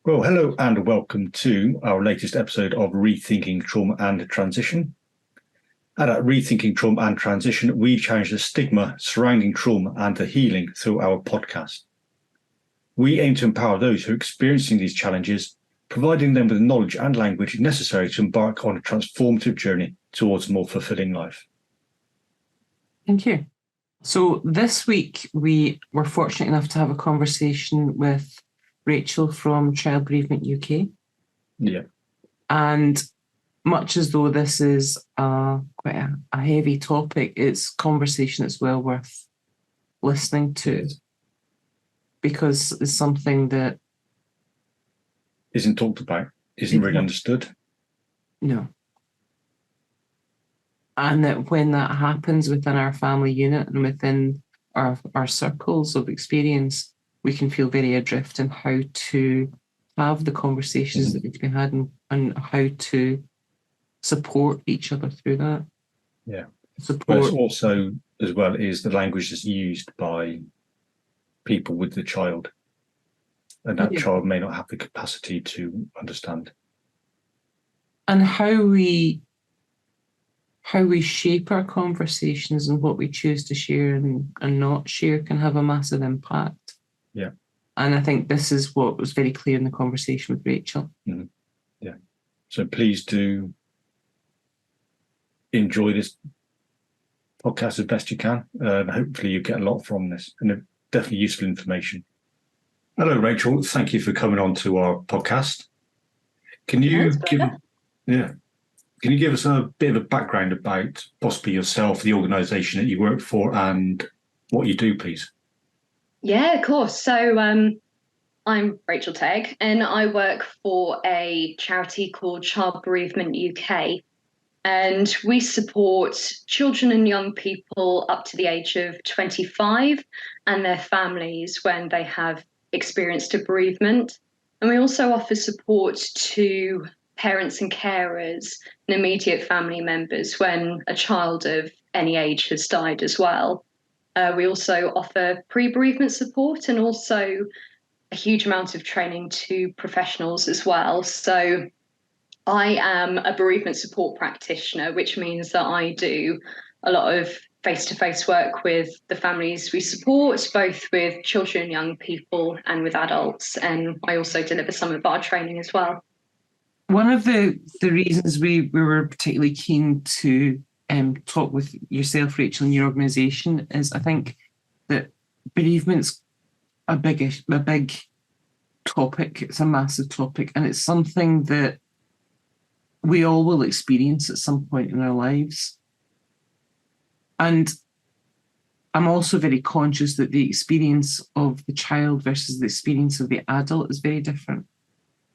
Well, hello and welcome to our latest episode of Rethinking Trauma and Transition. And at Rethinking Trauma and Transition, we challenge the stigma surrounding trauma and the healing through our podcast. We aim to empower those who are experiencing these challenges, providing them with the knowledge and language necessary to embark on a transformative journey towards a more fulfilling life. Thank you. So this week, we were fortunate enough to have a conversation with Rachel from Child Bereavement UK. Yeah. And much as though this is quite a heavy topic, it's conversation that's well worth listening to, because it's something that isn't talked about, isn't really understood. No. And that when that happens within our family unit and within our circles of experience, we can feel very adrift in how to have the conversations that need to be had and how to support each other through that. Yeah. Support. But it's also, as well, is the language that's used by people with the child. And that child may not have the capacity to understand. And how we shape our conversations and what we choose to share and not share can have a massive impact. Yeah. And I think this is what was very clear in the conversation with Rachel. Mm-hmm. Yeah. So please do enjoy this podcast as best you can. Hopefully you get a lot from this and definitely useful information. Hello, Rachel. Thank you for coming on to our podcast. Can you give us a bit of a background about possibly yourself, the organisation that you work for, and what you do, please? Yeah, of course. So I'm Rachel Tegg, and I work for a charity called Child Bereavement UK. And we support children and young people up to the age of 25 and their families when they have experienced a bereavement. And we also offer support to parents and carers and immediate family members when a child of any age has died as well. We also offer pre-bereavement support and also a huge amount of training to professionals as well. So I am a bereavement support practitioner, which means that I do a lot of face-to-face work with the families we support, both with children and young people and with adults. And I also deliver some of our training as well. One of the reasons we were particularly keen to talk with yourself, Rachel, and your organisation is I think that bereavement's a big topic. It's a massive topic, and it's something that we all will experience at some point in our lives. And I'm also very conscious that the experience of the child versus the experience of the adult is very different.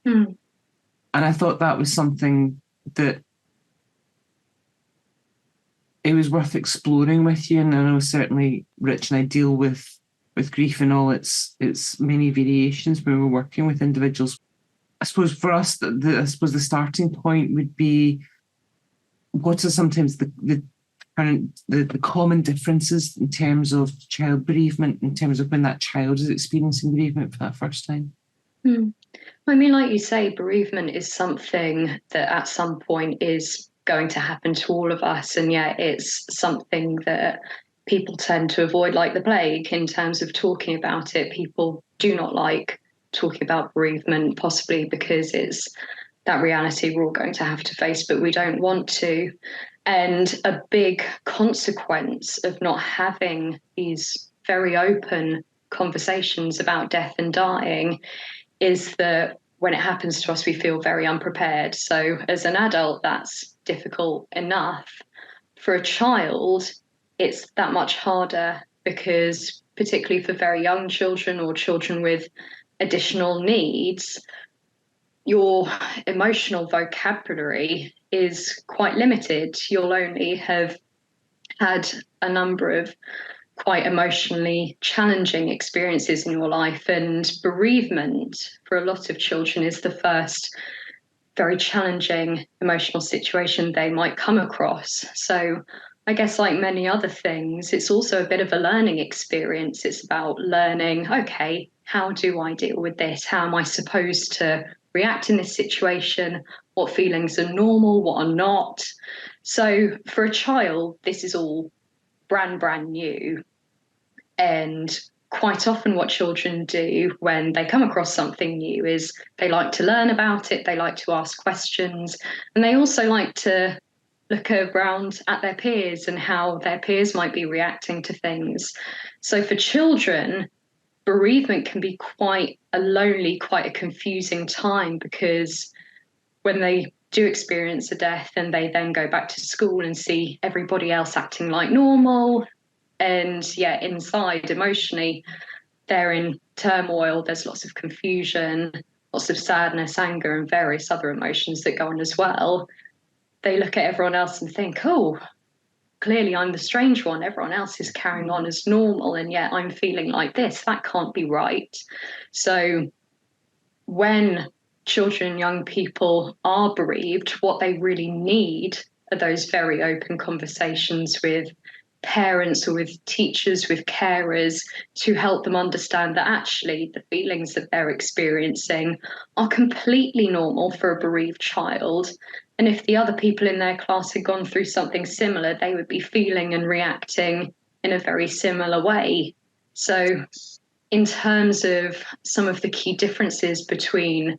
Mm. And I thought that was something that it was worth exploring with you. And I know certainly Rich and I deal with grief and all its many variations when we're working with individuals. I suppose for us, the starting point would be what are sometimes the common differences in terms of child bereavement, in terms of when that child is experiencing bereavement for that first time. Mm. I mean, like you say, bereavement is something that at some point is going to happen to all of us. And yet it's something that people tend to avoid like the plague in terms of talking about it. People do not like talking about bereavement, possibly because it's that reality we're all going to have to face, but we don't want to. And a big consequence of not having these very open conversations about death and dying is that when it happens to us, we feel very unprepared. So as an adult, that's difficult enough. For a child, it's that much harder because particularly for very young children or children with additional needs, your emotional vocabulary is quite limited. You'll only have had a number of quite emotionally challenging experiences in your life, and bereavement for a lot of children is the first very challenging emotional situation they might come across. So I guess, like many other things, it's also a bit of a learning experience. It's about learning, okay, how do I deal with this? How am I supposed to react in this situation? What feelings are normal? What are not? So for a child, this is all brand new. And quite often, what children do when they come across something new is they like to learn about it, they like to ask questions, and they also like to look around at their peers and how their peers might be reacting to things. So for children, bereavement can be quite a lonely, quite a confusing time, because when they do experience a death and they then go back to school and see everybody else acting like normal, and yeah, inside emotionally, they're in turmoil. There's lots of confusion, lots of sadness, anger, and various other emotions that go on as well. They look at everyone else and think, oh, clearly I'm the strange one. Everyone else is carrying on as normal, and yet I'm feeling like this. That can't be right. So when children and young people are bereaved, what they really need are those very open conversations with parents or with teachers, with carers, to help them understand that actually the feelings that they're experiencing are completely normal for a bereaved child. And if the other people in their class had gone through something similar, they would be feeling and reacting in a very similar way. So in terms of some of the key differences between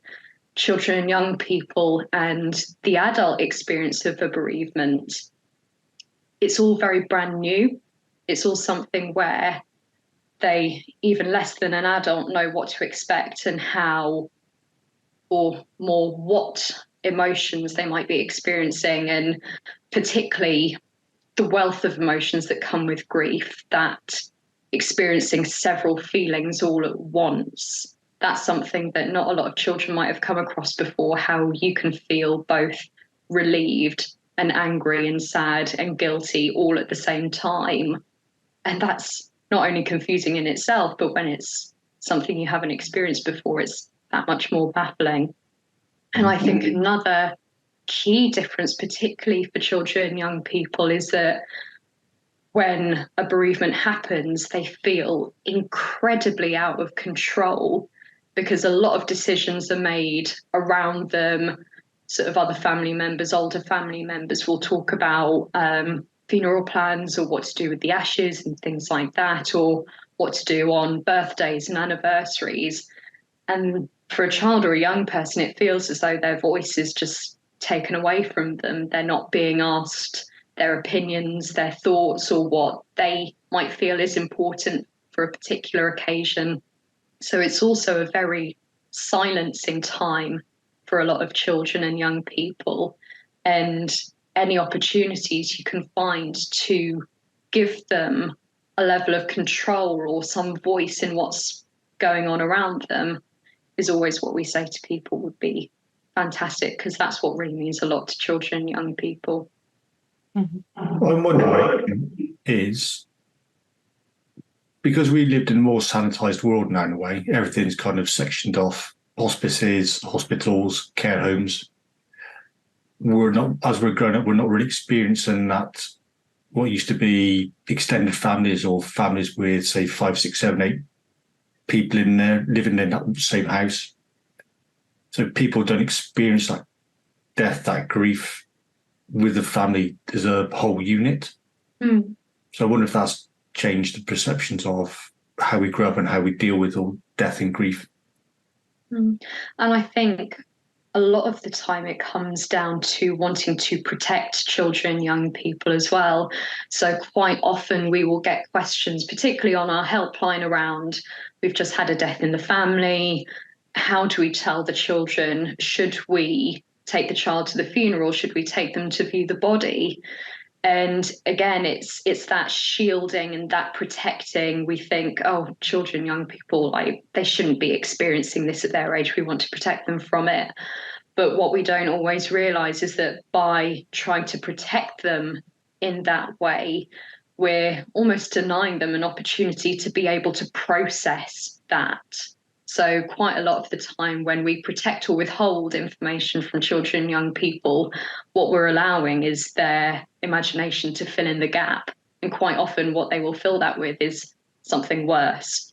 children and young people and the adult experience of a bereavement, it's all very brand new. It's all something where they, even less than an adult, know what to expect and how, or more what emotions they might be experiencing, and particularly the wealth of emotions that come with grief, that experiencing several feelings all at once. That's something that not a lot of children might have come across before, how you can feel both relieved and angry and sad and guilty all at the same time. And that's not only confusing in itself, but when it's something you haven't experienced before, it's that much more baffling. And I think another key difference, particularly for children and young people, is that when a bereavement happens, they feel incredibly out of control, because a lot of decisions are made around them. Sort of other family members, older family members will talk about funeral plans or what to do with the ashes and things like that, or what to do on birthdays and anniversaries. And for a child or a young person, it feels as though their voice is just taken away from them. They're not being asked their opinions, their thoughts, or what they might feel is important for a particular occasion. So it's also a very silencing time for a lot of children and young people. And any opportunities you can find to give them a level of control or some voice in what's going on around them is always what we say to people would be fantastic, because that's what really means a lot to children and young people. I'm wondering is, because we lived in a more sanitised world now in a way, everything's kind of sectioned off, hospices, hospitals, care homes. We're not, as we're growing up, we're not really experiencing that, what used to be extended families or families with, say, 5, 6, 7, 8 people in there living in that same house. So people don't experience that death, that grief with the family as a whole unit. So I wonder if that's changed the perceptions of how we grow up and how we deal with all death and grief. And I think a lot of the time it comes down to wanting to protect children, young people as well. So quite often we will get questions, particularly on our helpline, around, we've just had a death in the family. How do we tell the children? Should we take the child to the funeral? Should we take them to view the body? And again, it's that shielding and that protecting. We think, oh, children, young people, like, they shouldn't be experiencing this at their age. We want to protect them from it. But what we don't always realise is that by trying to protect them in that way, we're almost denying them an opportunity to be able to process that. So quite a lot of the time when we protect or withhold information from children and young people, what we're allowing is their imagination to fill in the gap. And quite often what they will fill that with is something worse.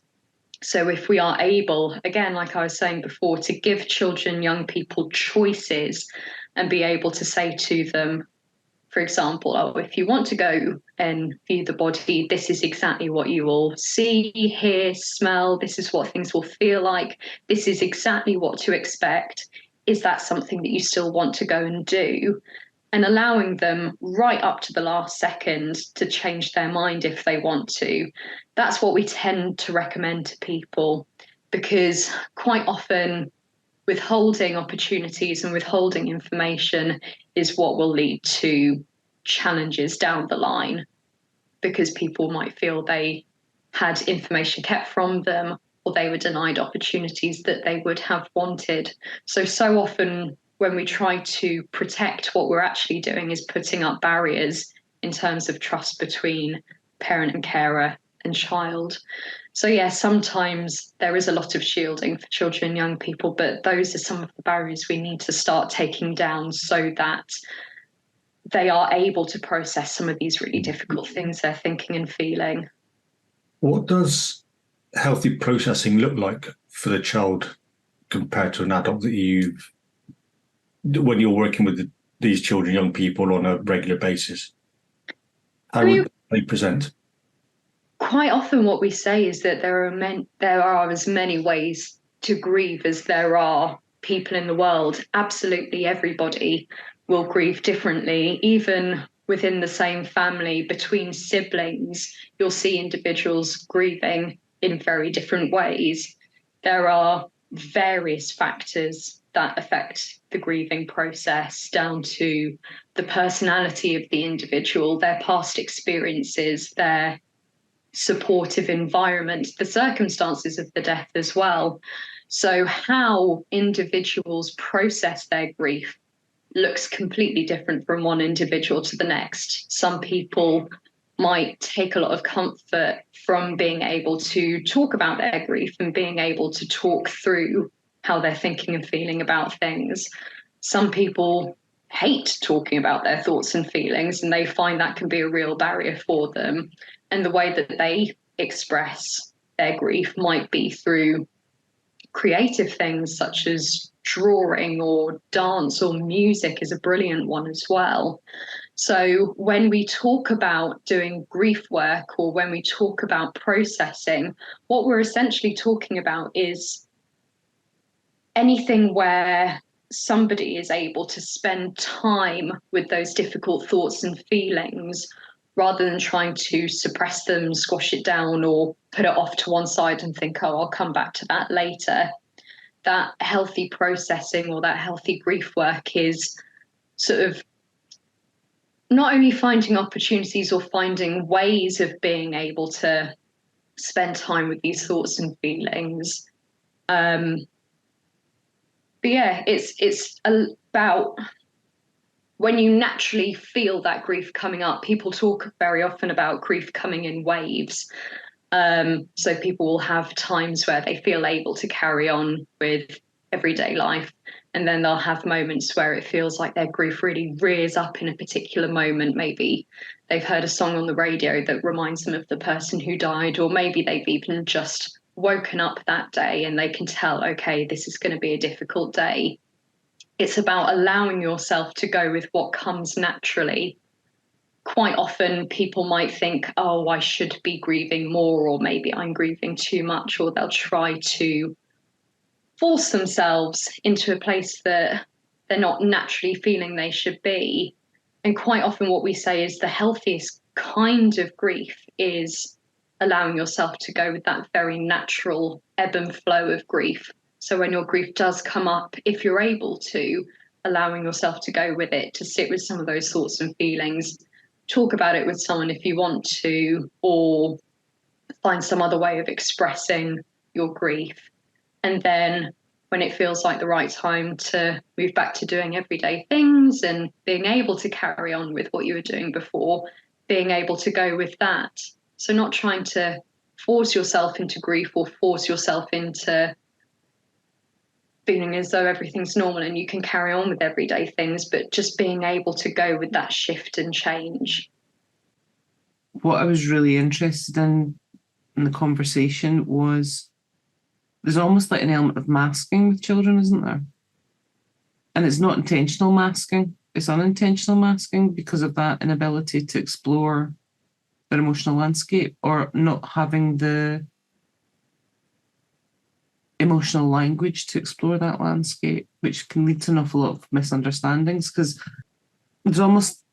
So if we are able, again, like I was saying before, to give children, young people choices and be able to say to them, for example, oh, if you want to go and view the body, this is exactly what you will see, hear, smell. This is what things will feel like. This is exactly what to expect. Is that something that you still want to go and do? And allowing them right up to the last second to change their mind if they want to. That's what we tend to recommend to people, because quite often withholding opportunities and withholding information is what will lead to challenges down the line, because people might feel they had information kept from them or they were denied opportunities that they would have wanted. So often when we try to protect, what we're actually doing is putting up barriers in terms of trust between parent and carer and child. So yeah, sometimes there is a lot of shielding for children and young people, but those are some of the barriers we need to start taking down so that they are able to process some of these really difficult things they're thinking and feeling. What does healthy processing look like for the child compared to an adult that when you're working with these children, young people on a regular basis? How would they present? Quite often what we say is that there are as many ways to grieve as there are people in the world. Absolutely everybody will grieve differently. Even within the same family, between siblings, you'll see individuals grieving in very different ways. There are various factors that affect the grieving process, down to the personality of the individual, their past experiences, their supportive environment, the circumstances of the death as well. So how individuals process their grief looks completely different from one individual to the next. Some people might take a lot of comfort from being able to talk about their grief and being able to talk through how they're thinking and feeling about things. Some people hate talking about their thoughts and feelings, and they find that can be a real barrier for them. And the way that they express their grief might be through creative things such as drawing or dance, or music is a brilliant one as well. So when we talk about doing grief work, or when we talk about processing, what we're essentially talking about is anything where somebody is able to spend time with those difficult thoughts and feelings, rather than trying to suppress them, squash it down, or put it off to one side and think, oh, I'll come back to that later. That healthy processing, or that healthy grief work, is sort of not only finding opportunities or finding ways of being able to spend time with these thoughts and feelings. But yeah, it's about when you naturally feel that grief coming up. People talk very often about grief coming in waves. So people will have times where they feel able to carry on with everyday life, and then they'll have moments where it feels like their grief really rears up in a particular moment. Maybe they've heard a song on the radio that reminds them of the person who died, or maybe they've even just woken up that day and they can tell, okay, this is going to be a difficult day. It's about allowing yourself to go with what comes naturally. Quite often people might think, oh, I should be grieving more, or maybe I'm grieving too much, or they'll try to force themselves into a place that they're not naturally feeling they should be. And quite often what we say is the healthiest kind of grief is allowing yourself to go with that very natural ebb and flow of grief. So when your grief does come up, if you're able to, allowing yourself to go with it, to sit with some of those thoughts and feelings, talk about it with someone if you want to, or find some other way of expressing your grief. And then when it feels like the right time to move back to doing everyday things and being able to carry on with what you were doing before, being able to go with that. So not trying to force yourself into grief or force yourself into feeling as though everything's normal and you can carry on with everyday things, but just being able to go with that shift and change. What I was really interested in the conversation was there's almost like an element of masking with children, isn't there? And it's not intentional masking, it's unintentional masking because of that inability to explore their emotional landscape or not having the emotional language to explore that landscape, which can lead to an awful lot of misunderstandings because there's almost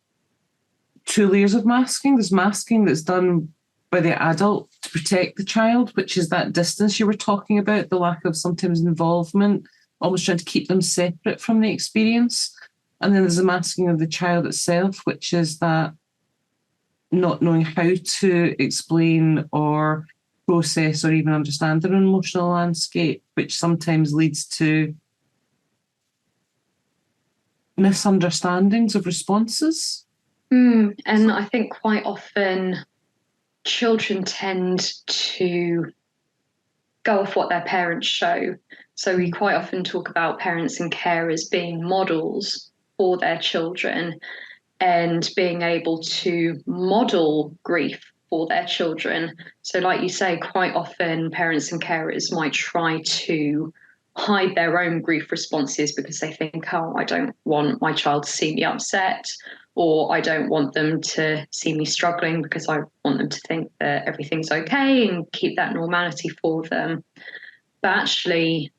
two layers of masking. There's masking that's done by the adult to protect the child, which is that distance you were talking about, the lack of sometimes involvement, almost trying to keep them separate from the experience. And then there's a masking of the child itself, which is that not knowing how to explain or process or even understand their emotional landscape, which sometimes leads to misunderstandings of responses. And I think quite often children tend to go off what their parents show. So we quite often talk about parents and carers being models for their children and being able to model grief for their children. So like you say, quite often parents and carers might try to hide their own grief responses because they think, oh, I don't want my child to see me upset, or I don't want them to see me struggling because I want them to think that everything's okay and keep that normality for them. But actually,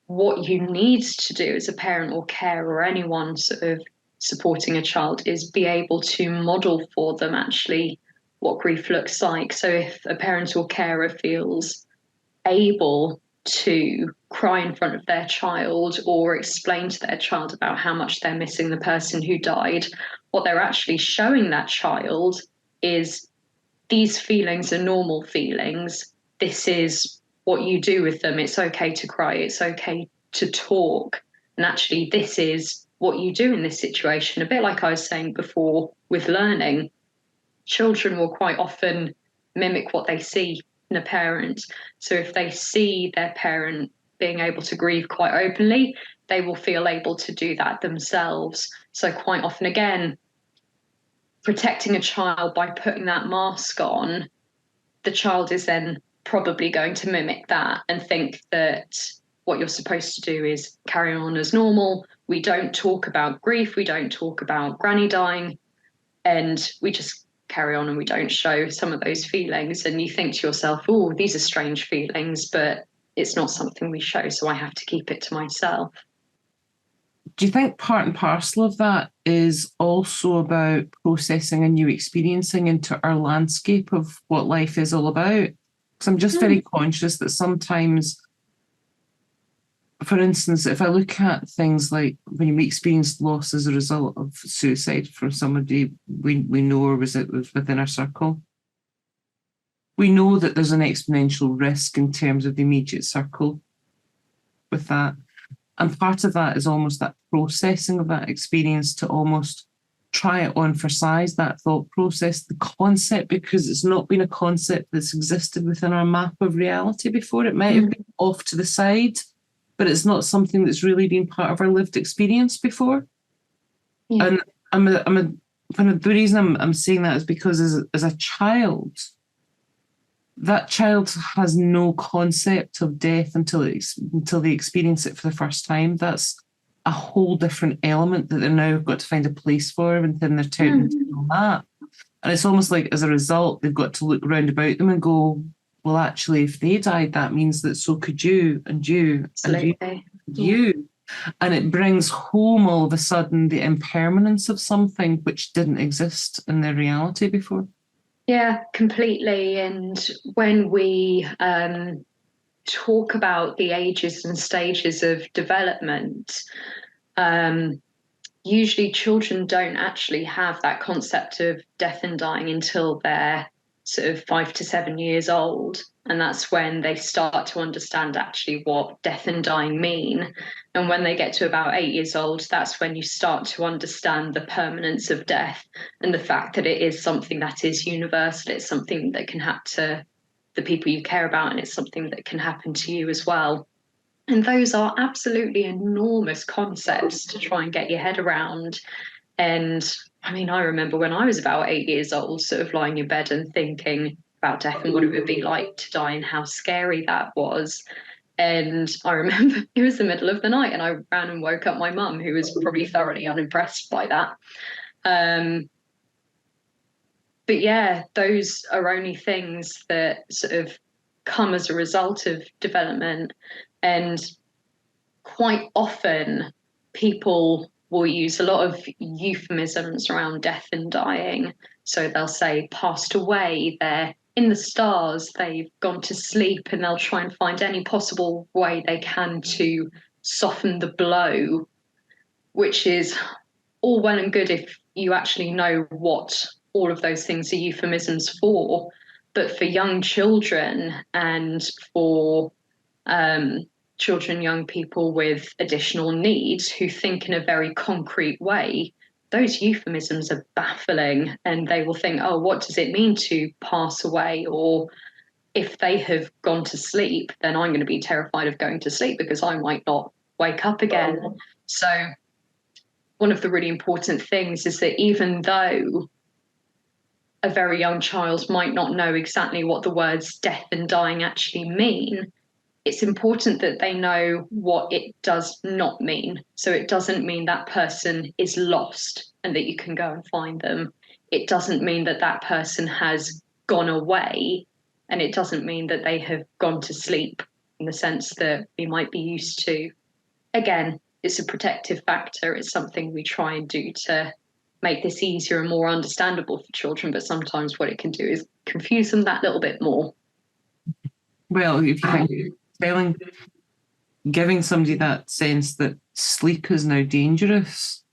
what you need to do as a parent or carer or anyone sort of supporting a child is be able to model for them actually what grief looks like. So if a parent or carer feels able to cry in front of their child or explain to their child about how much they're missing the person who died, what they're actually showing that child is these feelings are normal feelings. This is what you do with them. It's okay to cry. It's okay to talk. And actually, this is what you do in this situation. A bit like I was saying before with learning, children will quite often mimic what they see in a parent. So if they see their parent being able to grieve quite openly, they will feel able to do that themselves. So quite often, again, protecting a child by putting that mask on, the child is then probably going to mimic that and think that what you're supposed to do is carry on as normal. We don't talk about grief. We don't talk about granny dying. And we just carry on and we don't show some of those feelings. And you think to yourself, oh, these are strange feelings, but it's not something we show. So I have to keep it to myself. Do you think part and parcel of that is also about processing and new experiencing into our landscape of what life is all about? Because I'm just very conscious that sometimes, for instance, if I look at things like when we experience loss as a result of suicide from somebody we know or was within our circle, we know that there's an exponential risk in terms of the immediate circle with that. And part of that is almost that processing of that experience to almost try it on for size, that thought process, the concept, because it's not been a concept that's existed within our map of reality before. It might have been off to the side, but it's not something that's really been part of our lived experience before. Yeah. And the reason I'm saying that is because as a child, that child has no concept of death until they experience it for the first time. That's a whole different element that they're now got to find a place for within their territorial map. And it's almost like as a result, they've got to look round about them and go, well, actually, if they died, that means that so could you and you Absolutely. and you. And it brings home all of a sudden the impermanence of something which didn't exist in their reality before. Yeah, completely. And when we talk about the ages and stages of development, usually children don't actually have that concept of death and dying until they're sort of 5 to 7 years old. And that's when they start to understand actually what death and dying mean. And when they get to about 8 years old, that's when you start to understand the permanence of death and the fact that it is something that is universal. It's something that can happen to the people you care about, and it's something that can happen to you as well. And those are absolutely enormous concepts to try and get your head around. And I mean, I remember when I was about 8 years old, sort of lying in bed and thinking about death and what it would be like to die and how scary that was. And I remember it was the middle of the night and I ran and woke up my mum, who was probably thoroughly unimpressed by that. But yeah, those are only things that sort of come as a result of development. And quite often people will use a lot of euphemisms around death and dying. So they'll say passed away, they're in the stars, they've gone to sleep, and they'll try and find any possible way they can to soften the blow, which is all well and good if you actually know what all of those things are euphemisms for. But for young children and for children, young people with additional needs who think in a very concrete way, those euphemisms are baffling, and they will think, oh, what does it mean to pass away? Or if they have gone to sleep, then I'm going to be terrified of going to sleep because I might not wake up again. So one of the really important things is that even though a very young child might not know exactly what the words death and dying actually mean, it's important that they know what it does not mean. So it doesn't mean that person is lost and that you can go and find them. It doesn't mean that that person has gone away, and it doesn't mean that they have gone to sleep in the sense that we might be used to. Again, it's a protective factor. It's something we try and do to make this easier and more understandable for children, but sometimes what it can do is confuse them that little bit more. Well, if you think giving somebody that sense that sleep is now dangerous.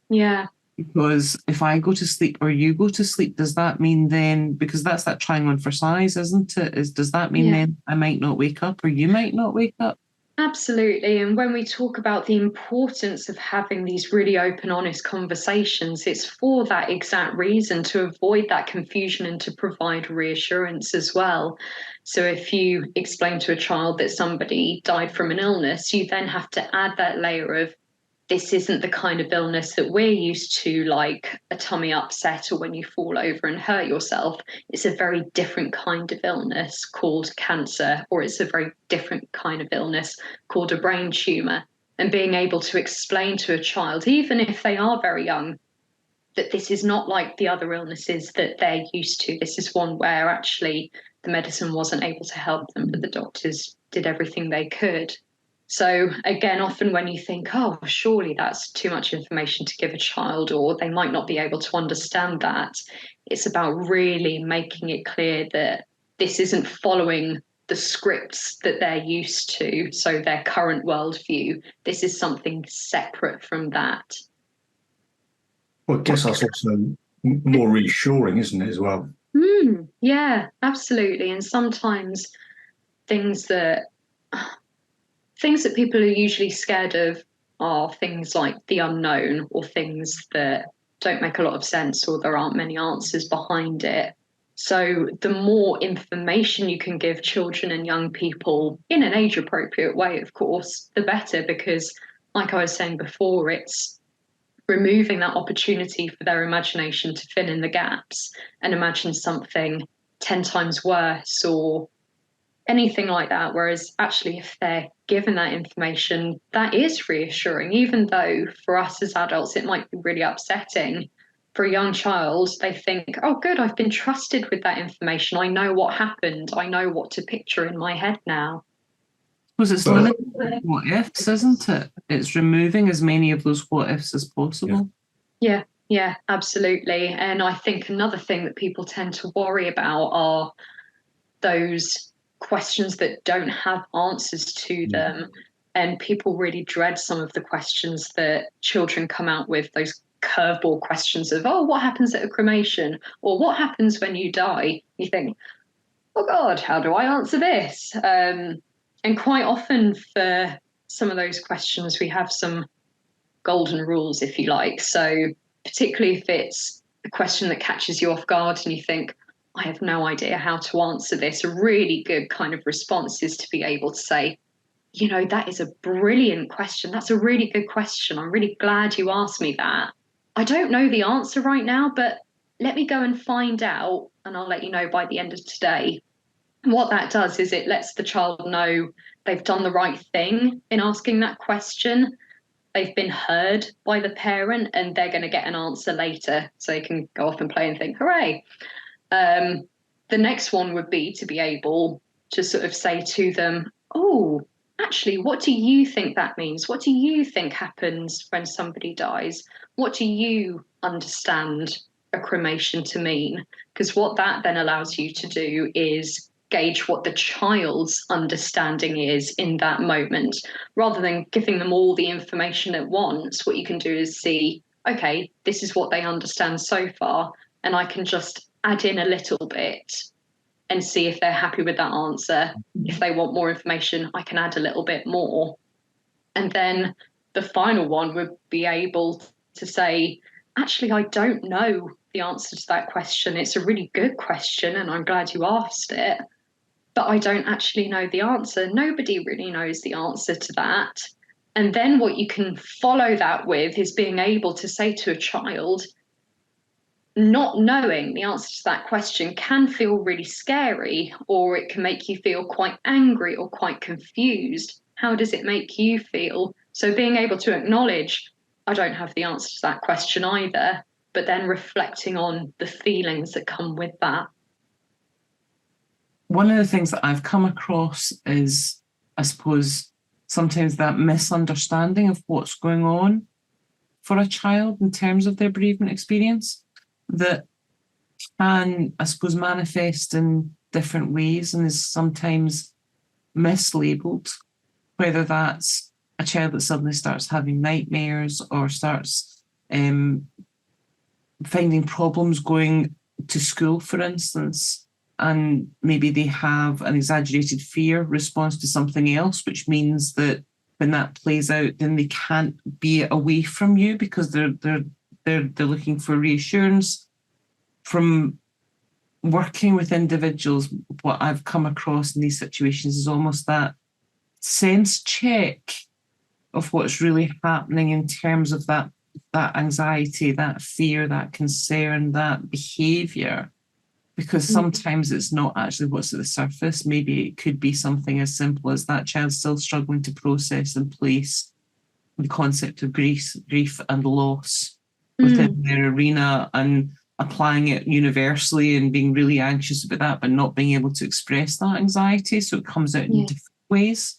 Yeah. Because if I go to sleep or you go to sleep, does that mean then, because that's that trying on for size, isn't it? Does that mean then I might not wake up or you might not wake up? Absolutely. And when we talk about the importance of having these really open, honest conversations, it's for that exact reason, to avoid that confusion and to provide reassurance as well. So if you explain to a child that somebody died from an illness, you then have to add that layer of, this isn't the kind of illness that we're used to, like a tummy upset or when you fall over and hurt yourself. It's a very different kind of illness called cancer, or it's a very different kind of illness called a brain tumour. And being able to explain to a child, even if they are very young, that this is not like the other illnesses that they're used to. This is one where actually the medicine wasn't able to help them, but the doctors did everything they could. So again, often when you think, oh, surely that's too much information to give a child, or they might not be able to understand that, it's about really making it clear that this isn't following the scripts that they're used to, so their current worldview. This is something separate from that. Well, I guess that's also more reassuring, isn't it, as well? Yeah, absolutely. And sometimes things that people are usually scared of are things like the unknown, or things that don't make a lot of sense, or there aren't many answers behind it. So the more information you can give children and young people in an age appropriate way, of course, the better, because like I was saying before, it's removing that opportunity for their imagination to fill in the gaps and imagine something 10 times worse or anything like that. Whereas actually, if they're given that information, that is reassuring, even though for us as adults, it might be really upsetting. For a young child, they think, oh, good, I've been trusted with that information. I know what happened. I know what to picture in my head now. Because it's limiting what ifs, isn't it? It's removing as many of those what ifs as possible. Yeah, absolutely. And I think another thing that people tend to worry about are those questions that don't have answers to them. And people really dread some of the questions that children come out with, those curveball questions of, oh, what happens at a cremation? Or what happens when you die? You think, oh God, how do I answer this? And quite often for some of those questions, we have some golden rules, if you like. So particularly if it's a question that catches you off guard and you think, I have no idea how to answer this, a really good kind of response is to be able to say, that is a brilliant question. That's a really good question. I'm really glad you asked me that. I don't know the answer right now, but let me go and find out, and I'll let you know by the end of today. What that does is it lets the child know they've done the right thing in asking that question. They've been heard by the parent, and they're going to get an answer later, so they can go off and play and think, hooray. The next one would be to be able to sort of say to them, oh, actually, what do you think that means? What do you think happens when somebody dies? What do you understand a cremation to mean? Because what that then allows you to do is gauge what the child's understanding is in that moment. Rather than giving them all the information at once, what you can do is see, okay, this is what they understand so far, and I can just add in a little bit and see if they're happy with that answer. If they want more information, I can add a little bit more. And then the final one would be able to say, actually, I don't know the answer to that question. It's a really good question, and I'm glad you asked it, but I don't actually know the answer. Nobody really knows the answer to that. And then what you can follow that with is being able to say to a child, not knowing the answer to that question can feel really scary, or it can make you feel quite angry or quite confused. How does it make you feel? So being able to acknowledge, I don't have the answer to that question either, but then reflecting on the feelings that come with that. One of the things that I've come across is, I suppose, sometimes that misunderstanding of what's going on for a child in terms of their bereavement experience that can, I suppose, manifest in different ways and is sometimes mislabeled, whether that's a child that suddenly starts having nightmares or starts finding problems going to school, for instance, and maybe they have an exaggerated fear response to something else, which means that when that plays out, then they can't be away from you because they're looking for reassurance. From working with individuals, what I've come across in these situations is almost that sense check of what's really happening in terms of that anxiety, that fear, that concern, that behaviour. Because sometimes it's not actually what's at the surface. Maybe it could be something as simple as that child still struggling to process and place the concept of grief and loss within their arena and applying it universally and being really anxious about that, but not being able to express that anxiety. So it comes out in different ways.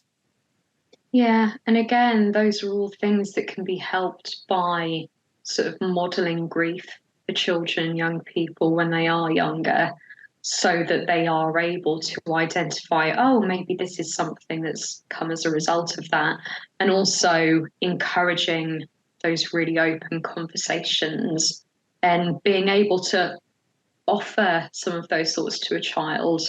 Yeah, and again, those are all things that can be helped by sort of modelling grief for children, young people when they are younger, so that they are able to identify, oh, maybe this is something that's come as a result of that. And also encouraging those really open conversations and being able to offer some of those thoughts to a child.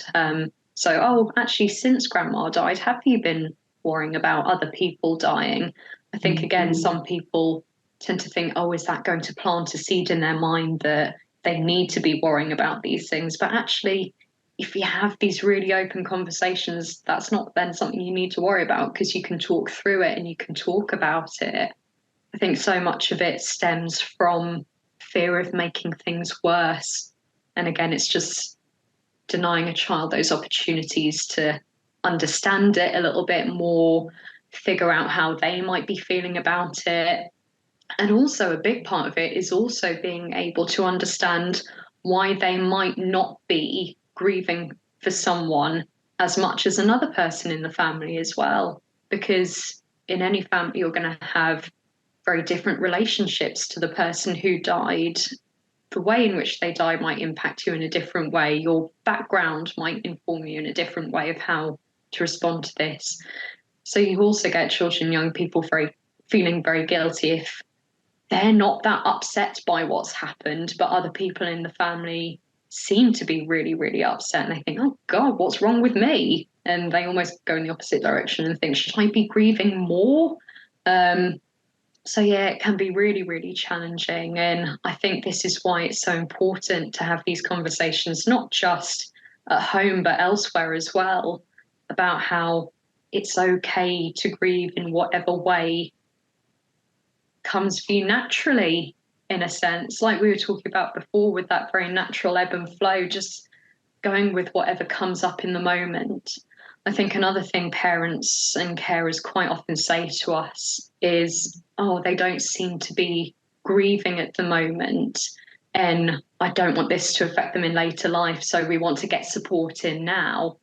So, oh, actually, since grandma died, have you been worrying about other people dying? I think, again, some people tend to think, oh, is that going to plant a seed in their mind that they need to be worrying about these things? But actually, if you have these really open conversations, that's not then something you need to worry about because you can talk through it and you can talk about it. I think so much of it stems from fear of making things worse. And again, it's just denying a child those opportunities to understand it a little bit more, figure out how they might be feeling about it. And also a big part of it is also being able to understand why they might not be grieving for someone as much as another person in the family as well. Because in any family, you're going to have very different relationships to the person who died. The way in which they die might impact you in a different way. Your background might inform you in a different way of how to respond to this. So you also get children, young people feeling very guilty if they're not that upset by what's happened, but other people in the family seem to be really, really upset. And they think, oh God, what's wrong with me? And they almost go in the opposite direction and think, should I be grieving more? So yeah, it can be really, really challenging. And I think this is why it's so important to have these conversations, not just at home, but elsewhere as well, about how it's okay to grieve in whatever way comes for you naturally, in a sense, like we were talking about before, with that very natural ebb and flow, just going with whatever comes up in the moment. I think another thing parents and carers quite often say to us is, oh, they don't seem to be grieving at the moment, and I don't want this to affect them in later life, so we want to get support in now.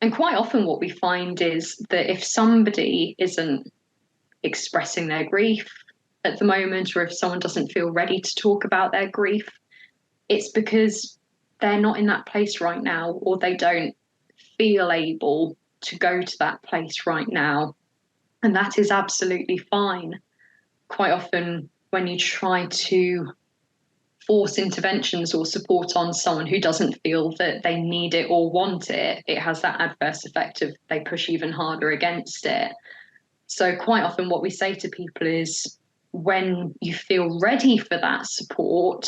And quite often what we find is that if somebody isn't expressing their grief at the moment, or if someone doesn't feel ready to talk about their grief, it's because they're not in that place right now, or they don't feel able to go to that place right now. And that is absolutely fine. Quite often, when you try to force interventions or support on someone who doesn't feel that they need it or want it, it has that adverse effect of they push even harder against it. So quite often what we say to people is, when you feel ready for that support,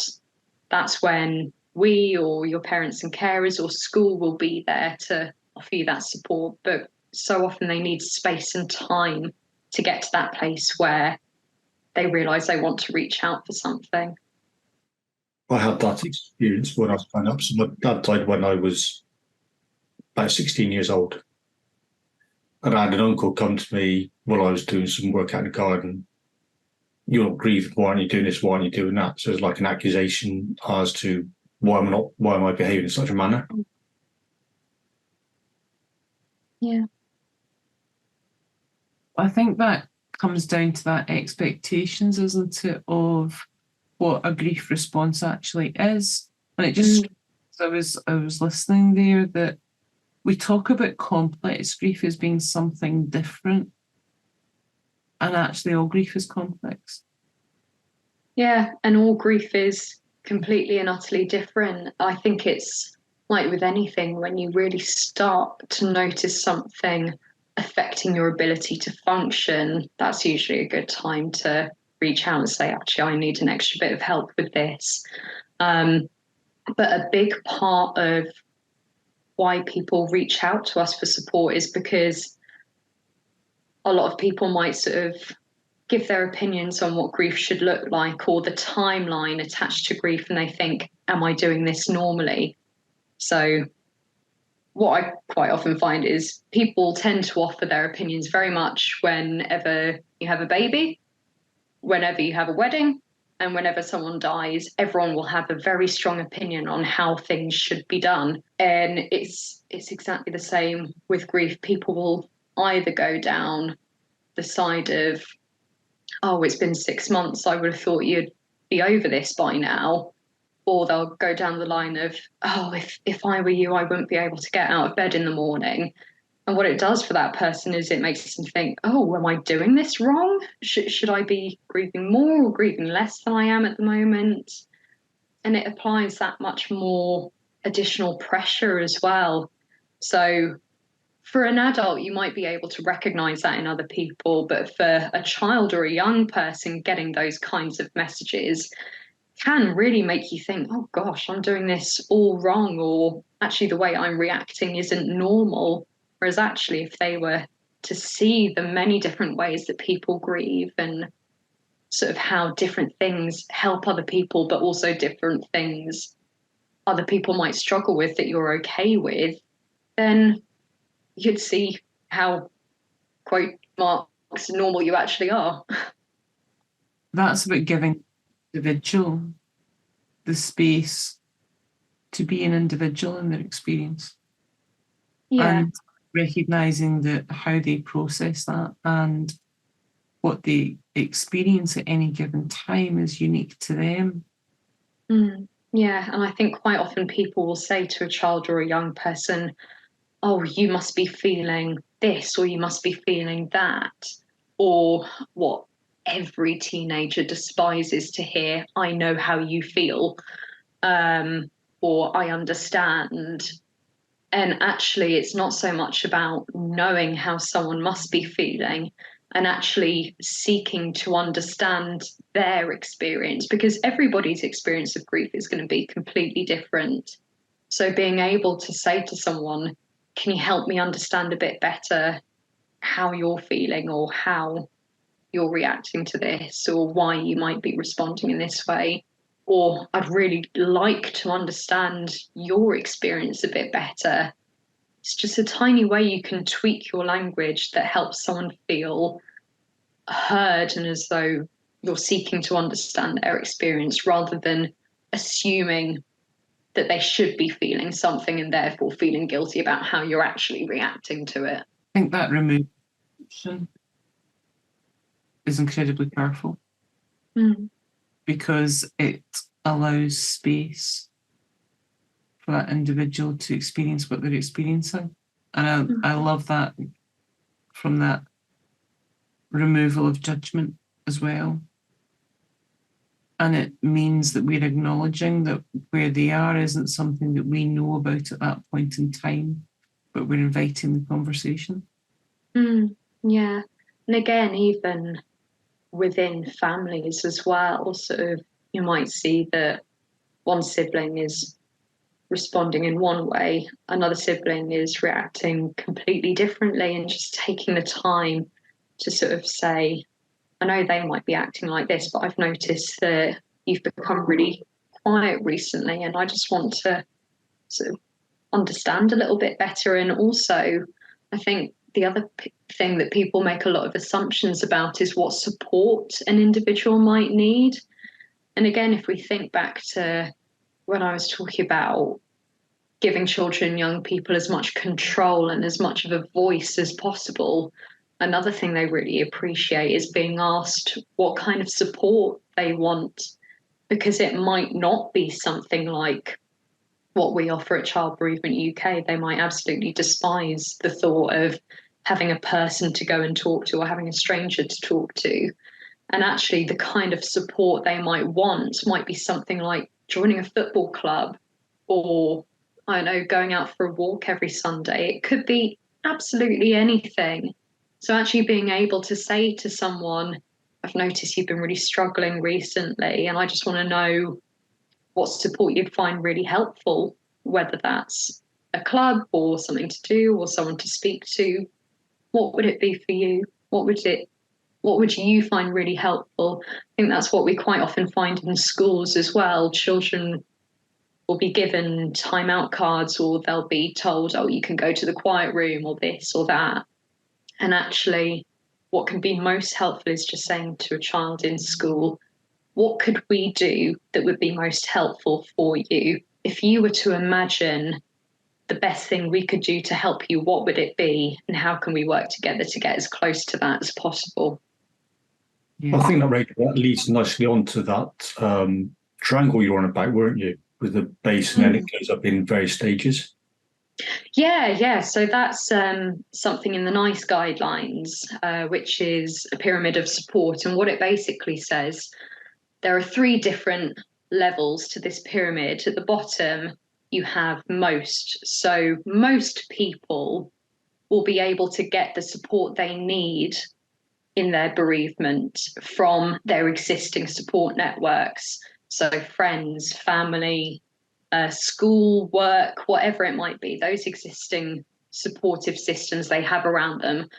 that's when we or your parents and carers or school will be there to offer you that support. But so often they need space and time to get to that place where they realise they want to reach out for something. I had that experience when I was growing up. So my dad died when I was about 16 years old. And I had an uncle come to me while I was doing some work out in the garden. You're not grieving, why aren't you doing this, why aren't you doing that? So it's like an accusation as to why am I behaving in such a manner? Yeah. I think that comes down to that expectations, isn't it, of what a grief response actually is. And it just, I was listening there, that we talk about complex grief as being something different, and actually all grief is complex. Yeah, and all grief is completely and utterly different. I think it's like with anything, when you really start to notice something affecting your ability to function, that's usually a good time to reach out and say, actually, I need an extra bit of help with this. But a big part of why people reach out to us for support is because a lot of people might sort of give their opinions on what grief should look like, or the timeline attached to grief, and they think, am I doing this normally? So what I quite often find is people tend to offer their opinions very much whenever you have a baby, whenever you have a wedding, and whenever someone dies. Everyone will have a very strong opinion on how things should be done. And it's exactly the same with grief. People will either go down the side of, oh, it's been 6 months, I would have thought you'd be over this by now. Or they'll go down the line of, oh, if I were you, I wouldn't be able to get out of bed in the morning. And what it does for that person is it makes them think, oh, am I doing this wrong? Should I be grieving more or grieving less than I am at the moment? And it applies that much more additional pressure as well. So for an adult, you might be able to recognize that in other people, but for a child or a young person, getting those kinds of messages can really make you think, oh gosh, I'm doing this all wrong, or actually the way I'm reacting isn't normal. Whereas actually, if they were to see the many different ways that people grieve and sort of how different things help other people, but also different things other people might struggle with that you're okay with, then you'd see how, quote marks, normal you actually are. That's about giving the individual the space to be an individual in their experience. Yeah. And recognising that how they process that and what they experience at any given time is unique to them. Yeah, and I think quite often people will say to a child or a young person, oh, you must be feeling this, or you must be feeling that, or what every teenager despises to hear, I know how you feel, or I understand. And actually, it's not so much about knowing how someone must be feeling and actually seeking to understand their experience, because everybody's experience of grief is going to be completely different. So being able to say to someone, can you help me understand a bit better how you're feeling or how you're reacting to this or why you might be responding in this way. Or I'd really like to understand your experience a bit better. It's just a tiny way you can tweak your language that helps someone feel heard and as though you're seeking to understand their experience rather than assuming that they should be feeling something and therefore feeling guilty about how you're actually reacting to it. I think that removal is incredibly powerful because it allows space for that individual to experience what they're experiencing. And I love that from that removal of judgment as well. And it means that we're acknowledging that where they are isn't something that we know about at that point in time, but we're inviting the conversation. Yeah. And again, even within families as well, sort of, you might see that one sibling is responding in one way, another sibling is reacting completely differently, and just taking the time to sort of say, I know they might be acting like this, but I've noticed that you've become really quiet recently, and I just want to sort of understand a little bit better. And also, I think the other thing that people make a lot of assumptions about is what support an individual might need. And again, if we think back to when I was talking about giving children and young people as much control and as much of a voice as possible, another thing they really appreciate is being asked what kind of support they want, because it might not be something like what we offer at Child Bereavement UK. They might absolutely despise the thought of having a person to go and talk to or having a stranger to talk to. And actually, the kind of support they might want might be something like joining a football club or, I don't know, going out for a walk every Sunday. It could be absolutely anything. So actually being able to say to someone, I've noticed you've been really struggling recently, and I just want to know what support you'd find really helpful, whether that's a club or something to do or someone to speak to. What would it be for you? What would you find really helpful? I think that's what we quite often find in schools as well. Children will be given timeout cards, or they'll be told, oh, you can go to the quiet room or this or that. And actually, what can be most helpful is just saying to a child in school, what could we do that would be most helpful for you? If you were to imagine the best thing we could do to help you, what would it be? And how can we work together to get as close to that as possible? Yeah. I think that, Rachel, that leads nicely onto that triangle you were on about, weren't you? With the base and then it goes up in various stages. Yeah. So that's something in the NICE guidelines, which is a pyramid of support. And what it basically says, there are 3 different levels to this pyramid. At the bottom, you have most. So most people will be able to get the support they need in their bereavement from their existing support networks. So friends, family, school, work, whatever it might be, those existing supportive systems they have around them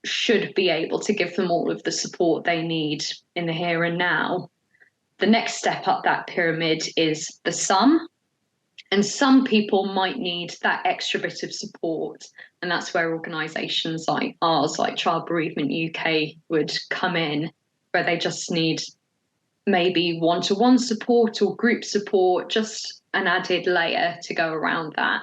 should be able to give them all of the support they need in the here and now. The next step up that pyramid is the sum. And some people might need that extra bit of support. And that's where organisations like ours, like Child Bereavement UK, would come in, where they just need maybe one-to-one support or group support, just an added layer to go around that.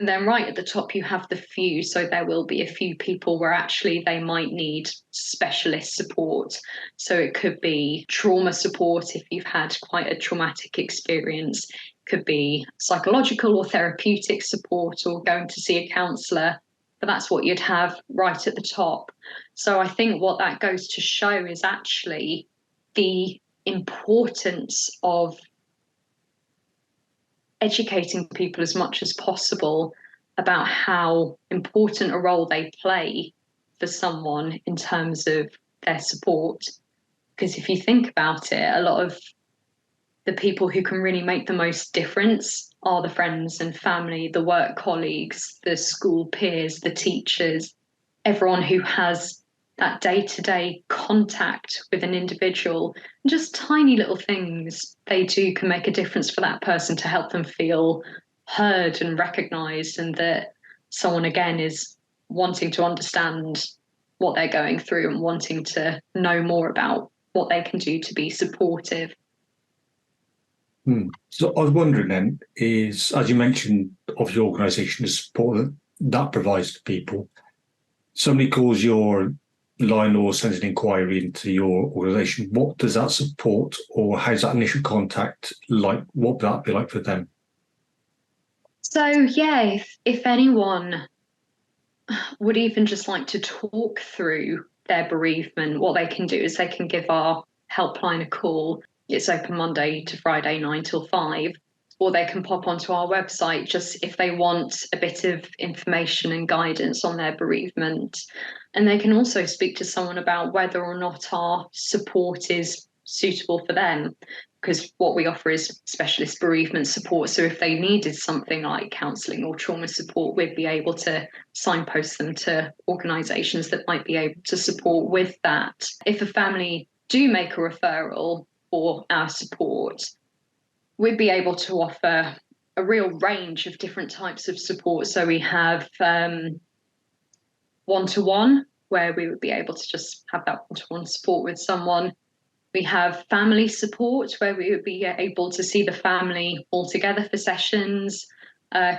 And then right at the top, you have the few. So there will be a few people where actually they might need specialist support. So it could be trauma support if you've had quite a traumatic experience. It could be psychological or therapeutic support or going to see a counsellor. But that's what you'd have right at the top. So I think what that goes to show is actually the importance of educating people as much as possible about how important a role they play for someone in terms of their support. Because if you think about it, a lot of the people who can really make the most difference are the friends and family, the work colleagues, the school peers, the teachers, everyone who has that day-to-day contact with an individual, just tiny little things they do can make a difference for that person to help them feel heard and recognised, and that someone again is wanting to understand what they're going through and wanting to know more about what they can do to be supportive. So I was wondering then, is, as you mentioned, of your organisation, the support that provides to people, somebody calls your line or sends an inquiry into your organisation, what does that support, or how's that initial contact like? What would that be like for them? So yeah, if anyone would even just like to talk through their bereavement, what they can do is they can give our helpline a call. It's open Monday to Friday, 9 till 5, or they can pop onto our website just if they want a bit of information and guidance on their bereavement. And they can also speak to someone about whether or not our support is suitable for them, because what we offer is specialist bereavement support. So if they needed something like counselling or trauma support, we'd be able to signpost them to organisations that might be able to support with that. If a family do make a referral for our support, we'd be able to offer a real range of different types of support. So we have one-to-one, where we would be able to just have that one-to-one support with someone. We have family support, where we would be able to see the family all together for sessions,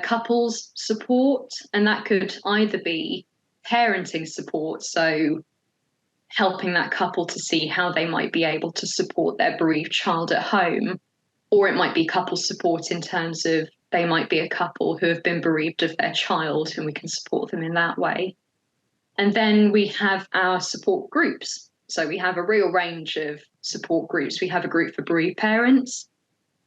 couples support, and that could either be parenting support, so helping that couple to see how they might be able to support their bereaved child at home, or it might be couple support in terms of they might be a couple who have been bereaved of their child and we can support them in that way. And then we have our support groups. So we have a real range of support groups. We have a group for bereaved parents,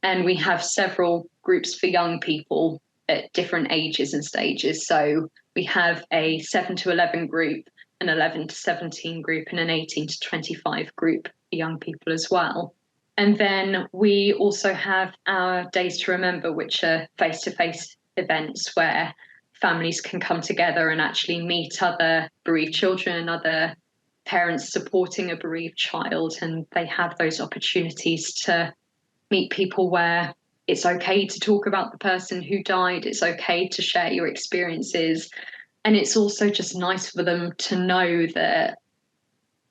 and we have several groups for young people at different ages and stages. So we have a 7 to 11 group, an 11 to 17 group, and an 18 to 25 group for young people as well. And then we also have our Days to Remember, which are face-to-face events where families can come together and actually meet other bereaved children, other parents supporting a bereaved child, and they have those opportunities to meet people where it's okay to talk about the person who died, it's okay to share your experiences, and it's also just nice for them to know that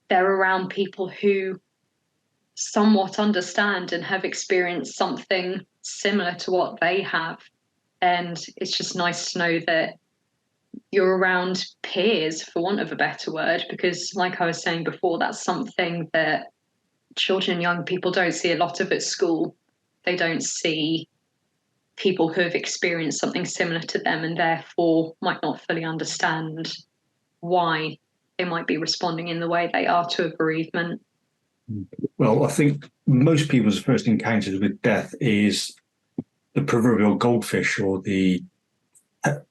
they're around people who somewhat understand and have experienced something similar to what they have. And it's just nice to know that you're around peers, for want of a better word, because like I was saying before, that's something that children, young people don't see a lot of at school. They don't see people who have experienced something similar to them and therefore might not fully understand why they might be responding in the way they are to a bereavement. Well, I think most people's first encounters with death is the proverbial goldfish or the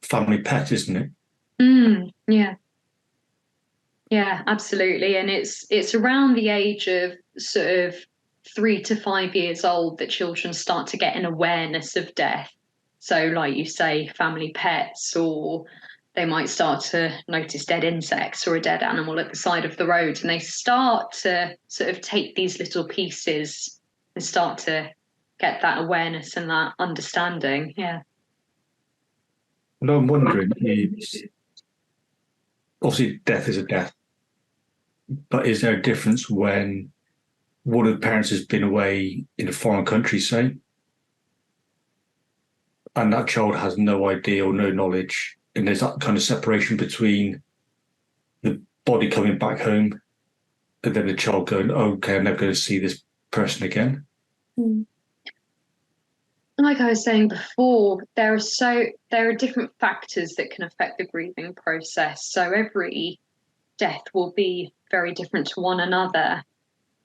family pet, isn't it? Yeah. Yeah, absolutely. And it's around the age of sort of 3 to 5 years old that children start to get an awareness of death. So like you say, family pets, or they might start to notice dead insects or a dead animal at the side of the road, and they start to sort of take these little pieces and start to get that awareness and that understanding. Yeah. What I'm wondering is, obviously death is a death, but is there a difference when one of the parents has been away in a foreign country, say, and that child has no idea or no knowledge, and there's that kind of separation between the body coming back home and then the child going, oh, okay, I'm never going to see this person again? Like I was saying before, there are different factors that can affect the grieving process. So every death will be very different to one another.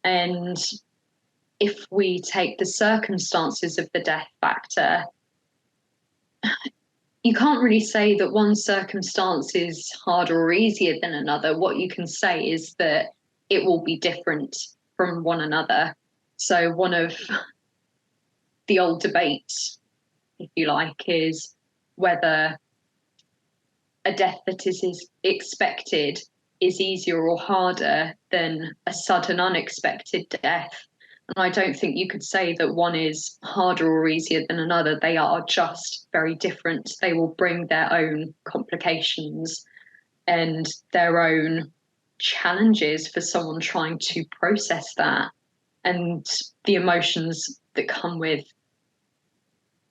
And if we take the circumstances of the death factor, you can't really say that one circumstance is harder or easier than another. What you can say is that it will be different from one another. So one of the old debates, if you like, is whether a death that is expected is easier or harder than a sudden unexpected death. And I don't think you could say that one is harder or easier than another. They are just very different. They will bring their own complications and their own challenges for someone trying to process that and the emotions that come with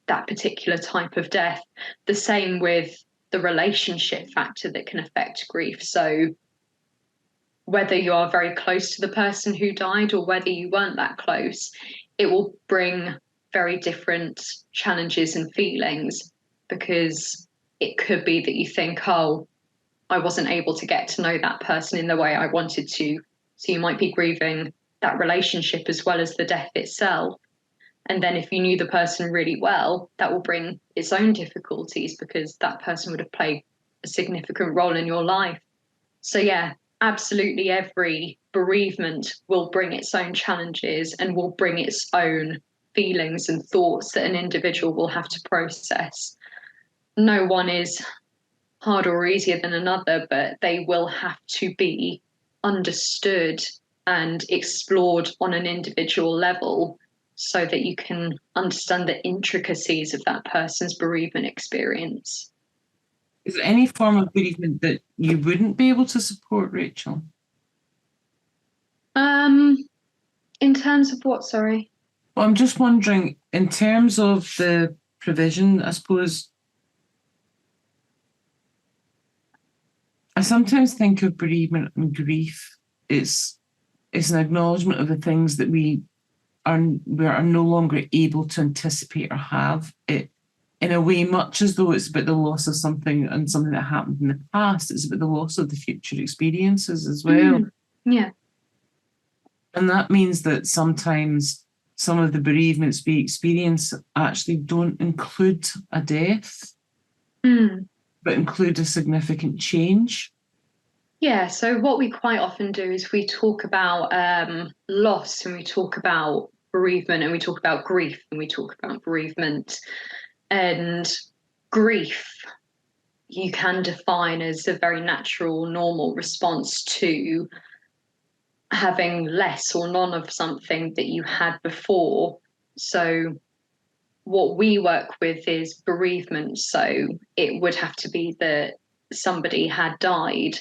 that particular type of death. The same with the relationship factor that can affect grief. So whether you are very close to the person who died or whether you weren't that close, it will bring very different challenges and feelings, because it could be that you think, oh, I wasn't able to get to know that person in the way I wanted to. So you might be grieving that relationship as well as the death itself. And then if you knew the person really well, that will bring its own difficulties because that person would have played a significant role in your life. So yeah, absolutely every bereavement will bring its own challenges and will bring its own feelings and thoughts that an individual will have to process. No one is harder or easier than another, but they will have to be understood and explored on an individual level so that you can understand the intricacies of that person's bereavement experience. Is there any form of bereavement that you wouldn't be able to support, Rachel? In terms of what, sorry? Well, I'm just wondering, in terms of the provision, I suppose, I sometimes think of bereavement and grief. It's an acknowledgement of the things that we are no longer able to anticipate or have. It, in a way, much as though it's about the loss of something and something that happened in the past, it's about the loss of the future experiences as well. Yeah. And that means that sometimes some of the bereavements we experience actually don't include a death, but include a significant change. Yeah, so what we quite often do is we talk about loss, and we talk about bereavement, and we talk about grief, and we talk about bereavement. And grief, you can define as a very natural, normal response to having less or none of something that you had before. So what we work with is bereavement. So it would have to be that somebody had died.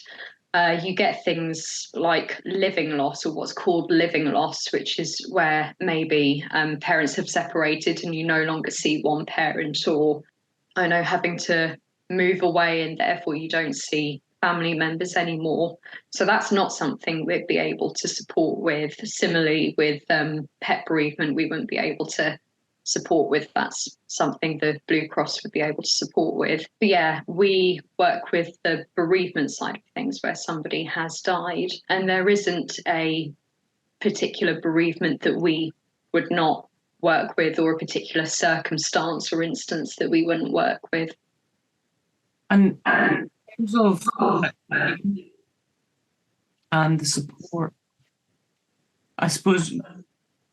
You get things like living loss, or what's called living loss, which is where maybe parents have separated and you no longer see one parent, or I know having to move away and therefore you don't see family members anymore. So that's not something we'd be able to support with. Similarly with pet bereavement, we wouldn't be able to support with. That's something the Blue Cross would be able to support with. But yeah, we work with the bereavement side of things where somebody has died, and there isn't a particular bereavement that we would not work with, or a particular circumstance or instance that we wouldn't work with. And in terms of and the support, I suppose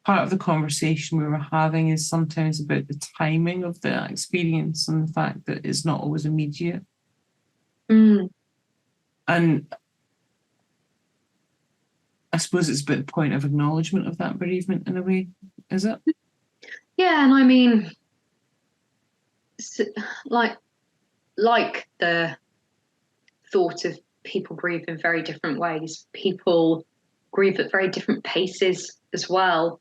part of the conversation we were having is sometimes about the timing of the experience and the fact that it's not always immediate. And I suppose it's about the point of acknowledgement of that bereavement in a way, is it? Yeah, and I mean, like the thought of people grieve in very different ways. People grieve at very different paces as well.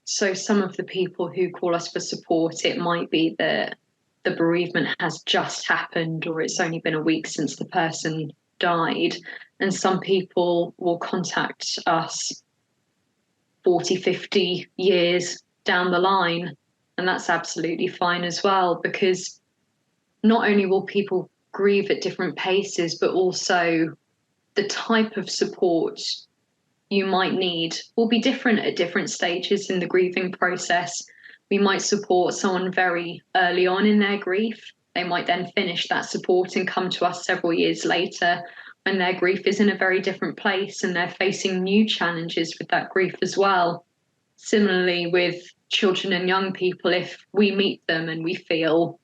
So some of the people who call us for support, it might be that the bereavement has just happened, or it's only been a week since the person died. And some people will contact us 40, 50 years down the line. And that's absolutely fine as well, because not only will people grieve at different paces, but also the type of support you might need will be different at different stages in the grieving process. We might support someone very early on in their grief. They might then finish that support and come to us several years later when their grief is in a very different place and they're facing new challenges with that grief as well. Similarly, with children and young people, if we meet them and we feel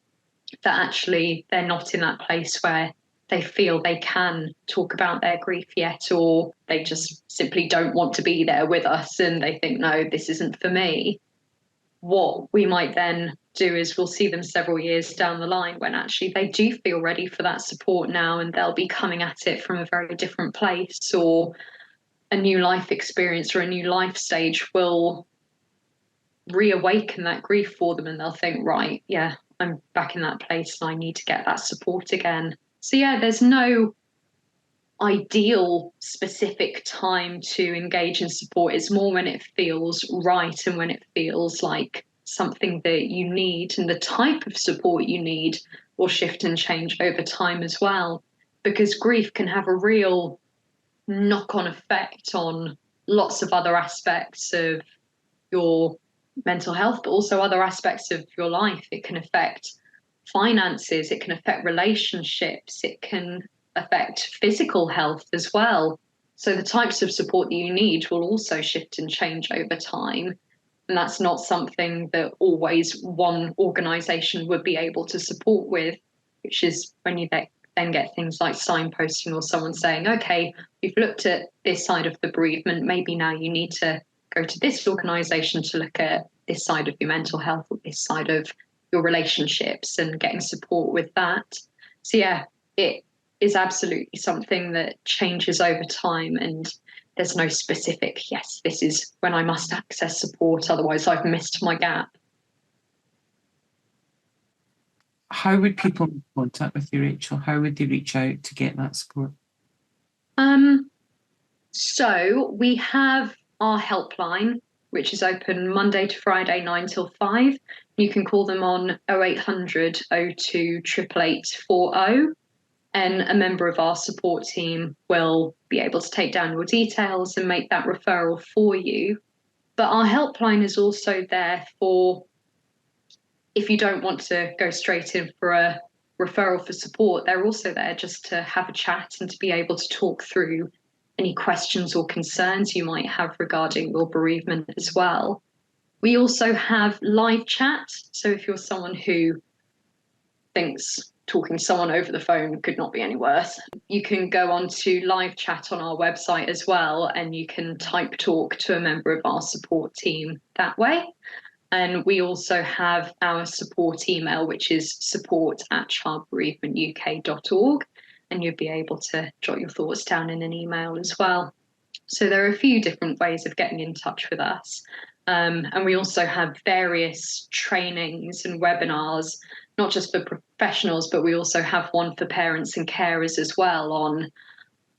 that actually they're not in that place where they feel they can talk about their grief yet, or they just simply don't want to be there with us and they think, no, this isn't for me. What we might then do is we'll see them several years down the line when actually they do feel ready for that support now, and they'll be coming at it from a very different place, or a new life experience or a new life stage will reawaken that grief for them, and they'll think, right, yeah, I'm back in that place and I need to get that support again. So yeah, there's no ideal specific time to engage in support. It's more when it feels right and when it feels like something that you need, and the type of support you need will shift and change over time as well, because grief can have a real knock-on effect on lots of other aspects of your mental health, but also other aspects of your life. It can affect finances, it can affect relationships, it can affect physical health as well. So the types of support that you need will also shift and change over time. And that's not something that always one organisation would be able to support with, which is when you then get things like signposting or someone saying, okay, we've looked at this side of the bereavement, maybe now you need to go to this organisation to look at this side of your mental health or this side of your relationships, and getting support with that. So yeah, it is absolutely something that changes over time, and there's no specific, yes, this is when I must access support, otherwise I've missed my gap. How would people make contact with you, Rachel? How would they reach out to get that support? So we have our helpline, which is open Monday to Friday, 9 till 5. You can call them on 0800 02 88840, and a member of our support team will be able to take down your details and make that referral for you. But our helpline is also there for if you don't want to go straight in for a referral for support. They're also there just to have a chat and to be able to talk through any questions or concerns you might have regarding your bereavement as well. We also have live chat. So if you're someone who thinks talking to someone over the phone could not be any worse, you can go on to live chat on our website as well, and you can type talk to a member of our support team that way. And we also have our support email, which is support@childbereavementuk.org, and you'll be able to jot your thoughts down in an email as well. So there are a few different ways of getting in touch with us. And we also have various trainings and webinars, not just for professionals, but we also have one for parents and carers as well, on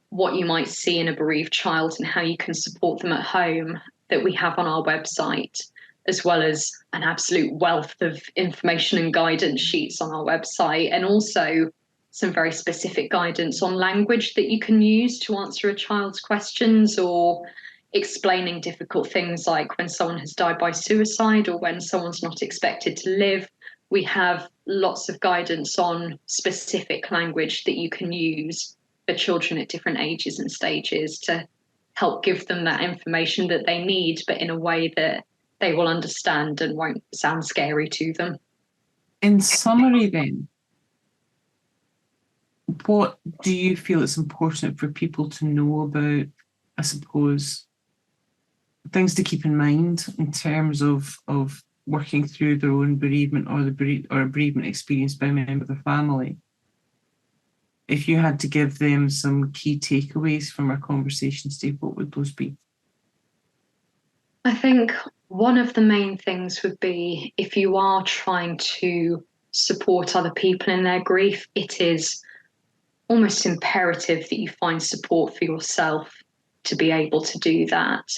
what you might see in a bereaved child and how you can support them at home, that we have on our website, as well as an absolute wealth of information and guidance sheets on our website, and also some very specific guidance on language that you can use to answer a child's questions, or explaining difficult things like when someone has died by suicide or when someone's not expected to live. We have lots of guidance on specific language that you can use for children at different ages and stages to help give them that information that they need, but in a way that they will understand and won't sound scary to them. In summary then, what do you feel it's important for people to know about, I suppose, things to keep in mind in terms of working through their own bereavement or a bereavement experienced by a member of the family? If you had to give them some key takeaways from our conversation today, what would those be? I think one of the main things would be, if you are trying to support other people in their grief, it is almost imperative that you find support for yourself to be able to do that.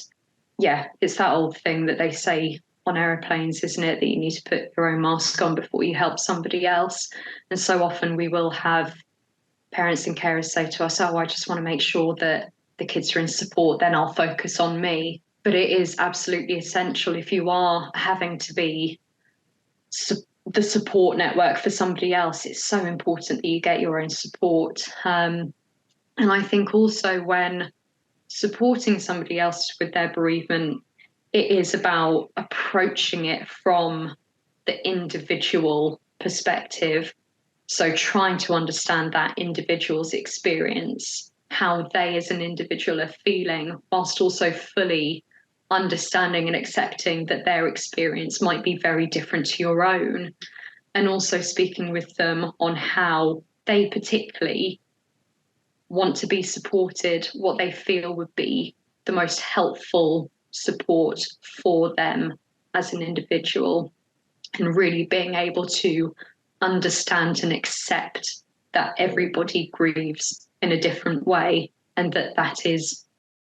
Yeah, it's that old thing that they say on aeroplanes, isn't it? That you need to put your own mask on before you help somebody else. And so often we will have parents and carers say to us, oh, I just want to make sure that the kids are in support, then I'll focus on me. But it is absolutely essential, if you are having to be the support network for somebody else, it's so important that you get your own support. And I think also when supporting somebody else with their bereavement, it is about approaching it from the individual perspective. So trying to understand that individual's experience, how they as an individual are feeling, whilst also fully understanding and accepting that their experience might be very different to your own, and also speaking with them on how they particularly want to be supported, what they feel would be the most helpful support for them as an individual, and really being able to understand and accept that everybody grieves in a different way, and that is